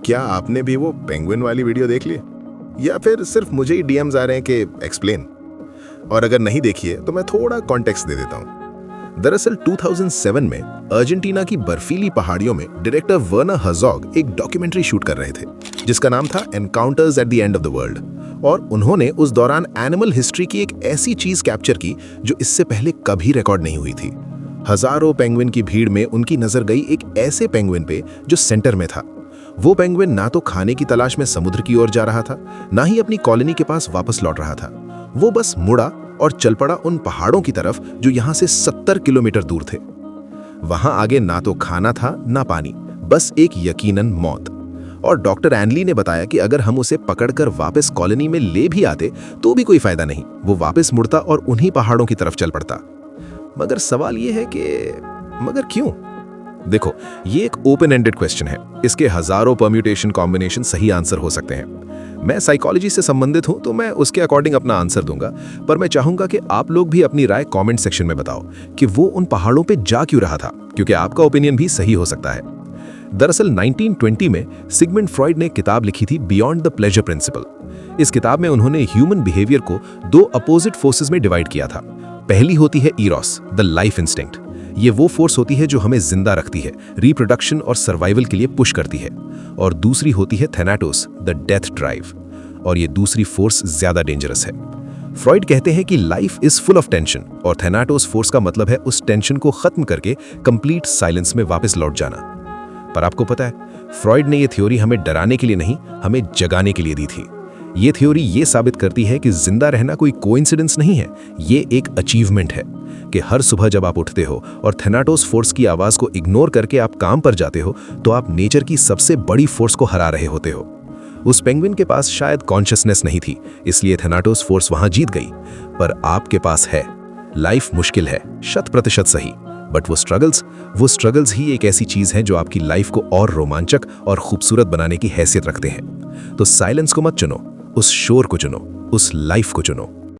क्या आपने भी वो पेंगुइन वाली वीडियो देख ली, या फिर सिर्फ मुझे ही डीएम्स आ रहे हैं कि एक्सप्लेन? और अगर नहीं देखी है तो मैं थोड़ा कॉन्टेक्स्ट दे देता हूं। दरअसल 2007 में अर्जेंटीना की बर्फीली पहाड़ियों में डायरेक्टर वर्नर हर्ज़ोग एक डॉक्यूमेंट्री शूट कर रहे थे जिसका नाम था encounters at the end of the world. और उन्होंने उस दौरान एनिमल हिस्ट्री की एक ऐसी चीज कैप्चर की जो इससे पहले कभी रिकॉर्ड नहीं हुई थी। हजारों पेंगुइन की भीड़ में उनकी नजर गई एक ऐसे पेंगुइन पे जो सेंटर में था। वो पेंगुइन ना तो खाने की तलाश में समुद्र की ओर जा रहा था, ना ही अपनी कॉलोनी के पास वापस लौट रहा था। वो बस मुड़ा और चल पड़ा उन पहाड़ों की तरफ जो यहां से 70 किलोमीटर दूर थे। वहां आगे ना तो खाना था ना पानी, बस एक यकीनन मौत। और डॉक्टर एनली ने बताया कि अगर हम उसे पकड़कर वापस कॉलोनी में ले भी आते तो भी कोई फायदा नहीं, वो वापस मुड़ता और उन्हीं पहाड़ों की तरफ चल पड़ता। मगर सवाल ये है कि मगर क्यों? देखो, ये एक ओपन एंडेड क्वेश्चन है। इसके हजारों परम्यूटेशन कॉम्बिनेशन सही आंसर हो सकते हैं। मैं साइकोलॉजी से संबंधित हूं तो मैं उसके अकॉर्डिंग अपना आंसर दूंगा, पर मैं चाहूंगा कि आप लोग भी अपनी राय कमेंट सेक्शन में बताओ कि वो उन पहाड़ों पे जा क्यों रहा था, क्योंकि आपका ओपिनियन भी सही हो सकता है। दरअसल 1920 में सिगमंड फ्रॉइड ने किताब लिखी थी बियॉन्ड द प्लेजर प्रिंसिपल। इस किताब में उन्होंने ह्यूमन बिहेवियर को दो अपोजिट फोर्सेस में डिवाइड किया था। पहली होती है इरोस, द लाइफ इंस्टिंक्ट। ये वो फोर्स होती है जो हमें जिंदा रखती है, रिप्रोडक्शन और सर्वाइवल के लिए पुश करती है। और दूसरी होती है थैनाटोस, द डेथ ड्राइव। और ये दूसरी फोर्स ज्यादा डेंजरस है। फ्रॉइड कहते हैं कि life is full of tension, और थैनाटोस फोर्स का मतलब है उस टेंशन को खत्म करके कंप्लीट साइलेंस में वापस लौट जाना। पर आपको पता है, फ्रॉइड ने यह थ्योरी हमें डराने के लिए नहीं, हमें जगाने के लिए दी थी। ये थ्योरी ये साबित करती है कि जिंदा रहना कोई कोइंसिडेंस नहीं है, ये एक अचीवमेंट है। कि हर सुबह जब आप उठते हो और थैनाटोस फोर्स की आवाज को इग्नोर करके आप काम पर जाते हो, तो आप नेचर की सबसे बड़ी फोर्स को हरा रहे होते हो। उस पेंगुइन के पास शायद कॉन्शियसनेस नहीं थी, इसलिए थैनाटोस फोर्स वहां जीत गई, पर आपके पास है। लाइफ मुश्किल है, 100% सही, बट वो स्ट्रगल्स ही एक ऐसी चीज है जो आपकी लाइफ को और रोमांचक और खूबसूरत बनाने की हैसियत रखते हैं। तो साइलेंस को मत चुनो, उस शोर को चुनो, उस लाइफ को चुनो।